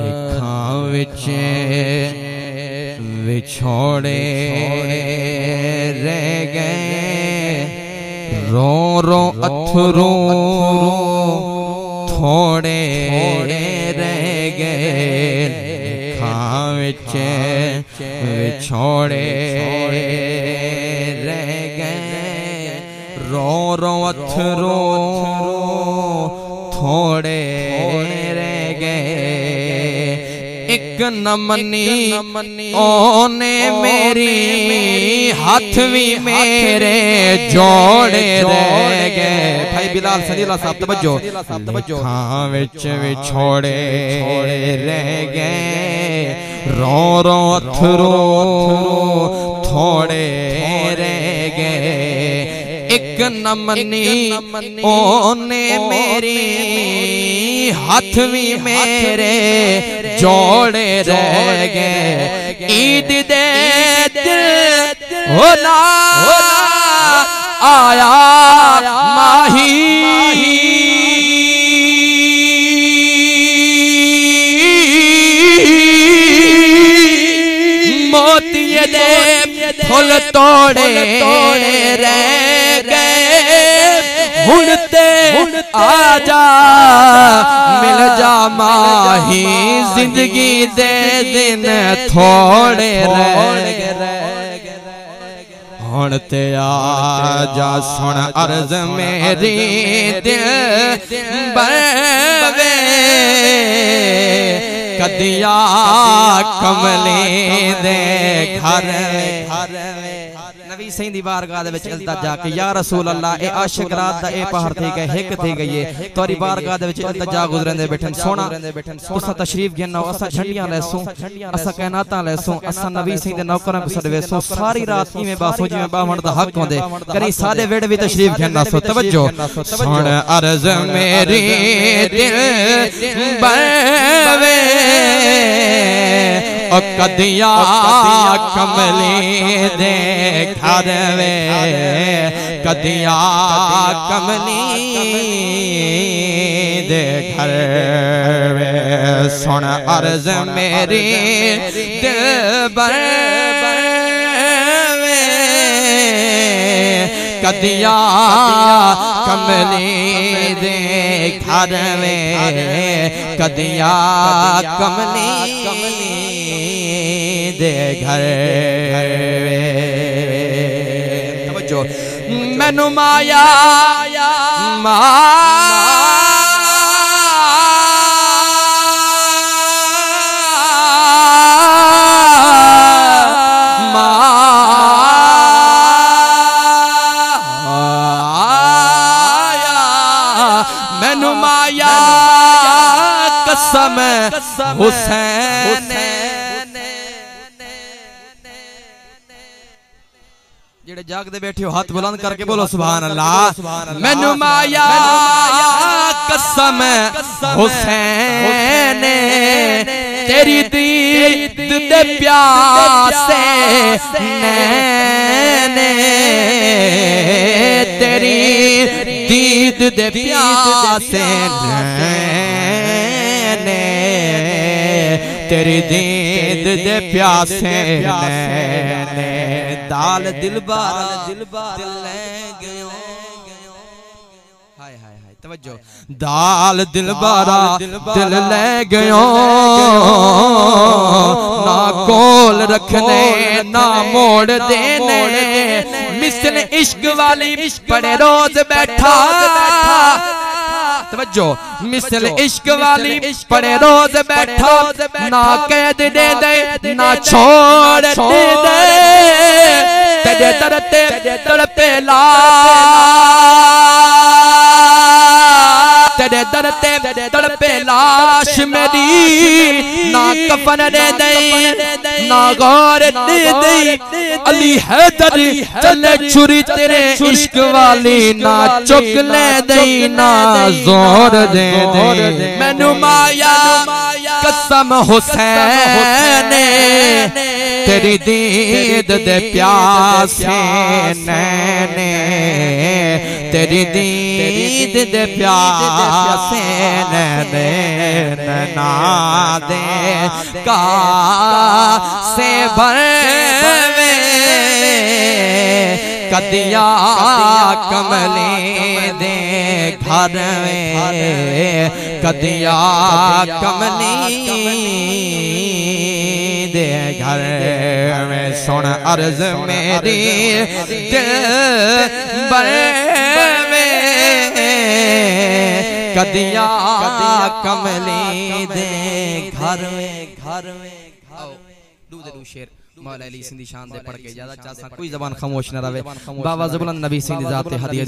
लिखा विच विछोड़े रह गए रो रो अथरू थोड़े रह गए लिखा विच विछोड़े रह गए रो रो अथरू थोड़े रह गए एक नमनी ओने मेरी हाथ भी मेरे जोड़े रह गए। भाई बिलाल सलीला साहब तवज्जो हाँ विच विछोड़े रह गए रो रो अथरू थोड़े रह गए एक नमनी ओने मेरी हाथ भी मेरे जोड़े रह गए ईद दे दिल होना आया माही मोतिये दे फुल तोड़े रह हुड़ते आजा मिल जा माही जिंदगी दे दिन थोड़े रह हुड़ते आजा सुन अर्ज मेरी दिल बरवे कदिया कमले दे घर नबी सही दी बारगाह दे विच इल्तिजा के या रसूल अल्लाह ए आशिक रात दा ए पहाड़ थी गए हिक थी गई है तोरी बारगाह दे विच इल्तिजा गुजरंदे बैठन सोना तुसा तशरीफ गिनो असा झंडियां लेसू असा कहनाता लेसू असा नबी सही दे नौकरां को सदवेसू सारी रात की में बासो जी में बावण दा हक होंदे करी सादे वेड़ भी तशरीफ गिना सो तवज्जो सुन अर्ज मेरी दिल बरवे ओ कदिया कमले दे घर वे कदिया कमली दे घर वे सुन अर्ज मेरी दिल बरवे कदिया कमली दे घर वे कदिया कमली दे घर वे मैनू माया मैनू माया कसम हुसैन जेड़े जागदे बैठे हो हाथ बुलंद करके बोलो सुभान अल्लाह मैनू माया कसम हुसैन तेरी दीद दे प्यासे नैने तेरी दीद दे प्यासे नैने तेरी दीद दे प्यासे नैने दाल दिलबारा दिल ले गयो हाय हाय हाय तवज्जो दाल दिलबारा दिल ले गयो ना कोल रखने ना मोड़ देने मिसल इश्क वाली पड़े रोज बैठा तवज्जो मिसल इश्क वाली पड़े रोज बैठा ना कैद दे दे ना छोड़ दे दे तेरे तरते तड़पे ला तेरे दरते तड़पे लाश मेरी ना कफन दे दे ना गौर दे दे अली हैदर चले छुरी तेरे इश्क वाली ना चुक ले दे ना जोर दे दे मैनू माया कसम हुसैन तेरी दीद दे प्यासे नैने तेरी दीद दे प्यासे नैना दे का से भरवे कदिया कमले दे घर में कदिया कमली दे घर में सुन अर्ज मेरी दिल बर में कदिया कमली दे घर में शेर मौला अली सिंधी शान दे पढ़ के ज्यादा चासा कोई जबान खामोश न रहे बाबा ज़ुबुलन नबी सिंधी ज़ात हदिया